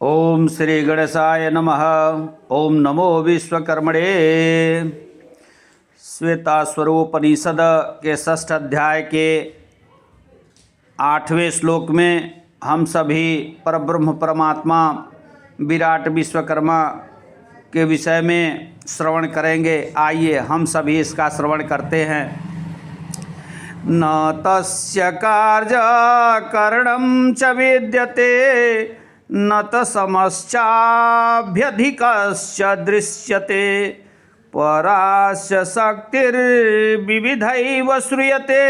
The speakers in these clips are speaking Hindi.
ओम श्री गणेशाय नमः। ओम नमो विश्वकर्मणे। श्वेताश्वरोपनिषद के 6ठ अध्याय के 8वें श्लोक में हम सभी परब्रह्म परमात्मा विराट विश्वकर्मा के विषय में श्रवण करेंगे। आइए हम सभी इसका श्रवण करते हैं। न तस्य कार्यकरणं च विद्यते न तमश्चाभ्यधिकश्च दृश्यते परास्य शक्तिर्विविधैव श्रूयते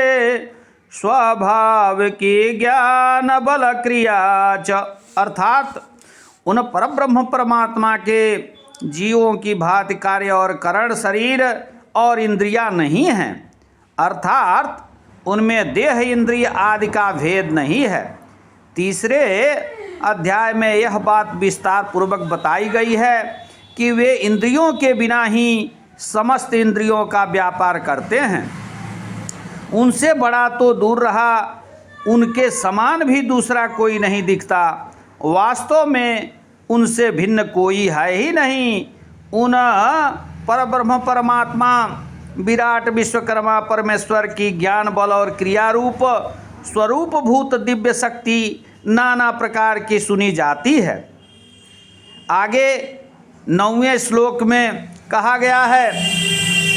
स्वाभाविकी ज्ञान बल क्रिया च। अर्थात उन परब्रह्म परमात्मा के जीवों की भांति कार्य और करण शरीर और इंद्रियां नहीं हैं, अर्थात उनमें देह इंद्रिय आदि का भेद नहीं है। तीसरे अध्याय में यह बात विस्तार पूर्वक बताई गई है कि वे इंद्रियों के बिना ही समस्त इंद्रियों का व्यापार करते हैं। उनसे बड़ा तो दूर रहा, उनके समान भी दूसरा कोई नहीं दिखता। वास्तव में उनसे भिन्न कोई है ही नहीं। उन परब्रह्म परमात्मा विराट विश्वकर्मा परमेश्वर की ज्ञान बल और क्रिया रूप स्वरूप भूत दिव्य शक्ति नाना प्रकार की सुनी जाती है। आगे 9वें श्लोक में कहा गया है,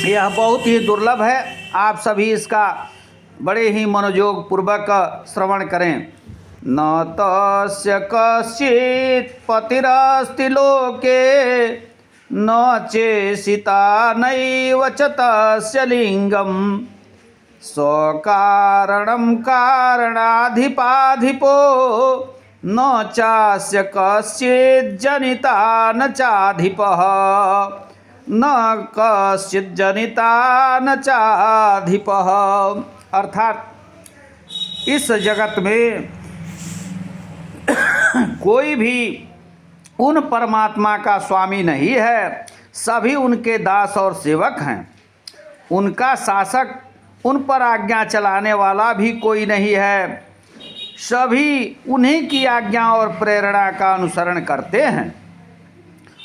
यह बहुत ही दुर्लभ है, आप सभी इसका बड़े ही मनोयोग पूर्वक श्रवण करें। न तस्य कश्चित् पतिरस्ति लोके न चेशिता नैव च तस्य लिंगम् स्वकारणं कारणाधिपाधिपो न चास्य कश्चित् जनिता न चाधिपः न कश्चित् जनिता न चाधिपः। अर्थात इस जगत में कोई भी उन परमात्मा का स्वामी नहीं है, सभी उनके दास और सेवक हैं। उनका शासक, उन पर आज्ञा चलाने वाला भी कोई नहीं है। सभी उन्हीं की आज्ञा और प्रेरणा का अनुसरण करते हैं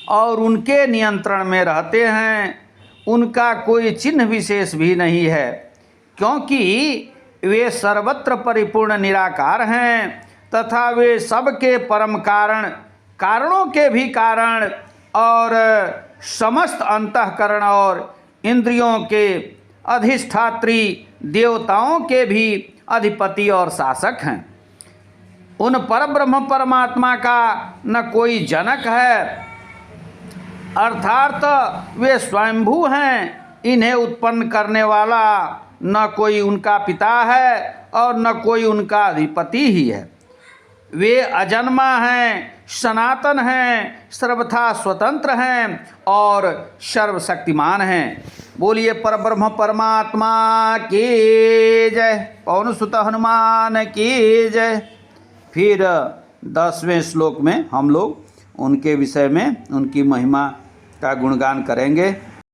और उनके नियंत्रण में रहते हैं। उनका कोई चिन्ह विशेष भी नहीं है, क्योंकि वे सर्वत्र परिपूर्ण निराकार हैं तथा वे सबके परम कारण, कारणों के भी कारण और समस्त अंतःकरण और इंद्रियों के अधिष्ठात्री देवताओं के भी अधिपति और शासक हैं। उन परब्रह्म परमात्मा का न कोई जनक है, अर्थात वे स्वयंभू हैं। इन्हें उत्पन्न करने वाला न कोई उनका पिता है और न कोई उनका अधिपति ही है। वे अजन्मा हैं, सनातन हैं, सर्वथा स्वतंत्र हैं और सर्वशक्तिमान हैं। बोलिए परब्रह्म परमात्मा की जय, पवन सुत हनुमान की जय। फिर 10वें श्लोक में हम लोग उनके विषय में, उनकी महिमा का गुणगान करेंगे।